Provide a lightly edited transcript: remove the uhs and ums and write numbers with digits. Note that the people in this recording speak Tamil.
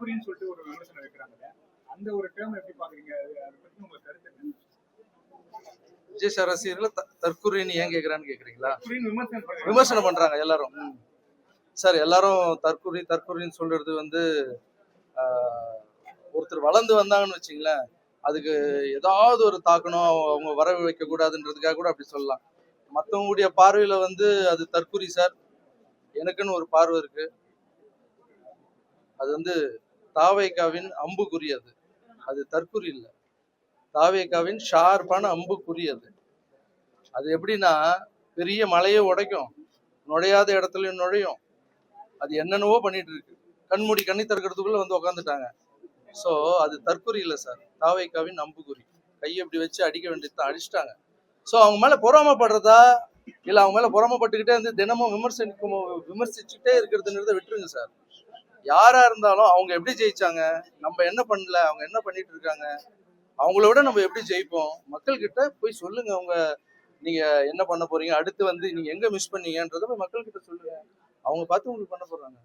தற்குறின்னு சொல்லிட்டு ஒரு விமர்சனம் வைக்கிறாங்க. அந்த ஒரு டேர்ம் எப்படி பாக்குறீங்க? அதை பத்தி உங்க கருத்து என்ன? விஜய் சார் ரசிகர்கள் தற்குறின்னு ஏன் கேக்குறான்னு கேக்குறீங்களா? விமர்சனம் விமர்சனம் பண்றாங்க எல்லாரும். சார் எல்லாரும் தற்குறின்னு சொல்றது வந்து ஒருத்தர் வளர்ந்து வந்தாங்கன்னு வச்சுங்களேன், அதுக்கு ஏதாவது ஒரு தாக்கணும், அவங்க வரவு வைக்க கூடாதுன்றதுக்காக கூட அப்படி சொல்லலாம். மற்றவங்களுடைய பார்வையில வந்து அது தற்குறி சார். எனக்குன்னு ஒரு பார்வை இருக்கு. அது வந்து தாவேகாவின் அம்புக்குறி. அது தற்குறி இல்லை, தாவேகாவின் ஷார்ப்பான அம்புக்குறி. அது எப்படின்னா பெரிய மலையை உடைக்கும், நுழையாத இடத்துலயும் நுழையும். அது என்னென்னவோ பண்ணிட்டு இருக்கு. கண்மூடி கண்ணி திறக்கிறதுக்குள்ள வந்து உக்காந்துட்டாங்க. ஸோ அது தற்குறி இல்லை சார், தாவேகாவின் அம்புக்குறி. கையை இப்படி வச்சு அடிக்க வேண்டியதுதான், அடிச்சிட்டாங்க. ஸோ அவங்க மேல பொறாமப்படுறதா இல்லை அவங்க மேல பொறாமப்பட்டுக்கிட்டே வந்து தினமும் விமர்சிச்சுட்டே இருக்கிறதுன்றத விட்டுருங்க சார். யாரா இருந்தாலும் அவங்க எப்படி ஜெயிச்சாங்க, நம்ம என்ன பண்ணல, அவங்க என்ன பண்ணிட்டு இருக்காங்க, அவங்கள விட நம்ம எப்படி ஜெயிப்போம், மக்கள் கிட்ட போய் சொல்லுங்க. அவங்க நீங்க என்ன பண்ண போறீங்க, அடுத்து வந்து நீங்க எங்க மிஸ் பண்ணீங்கன்றத போய் மக்கள் கிட்ட சொல்லுங்க. அவங்க பார்த்து உங்களுக்கு பண்ண போறாங்க.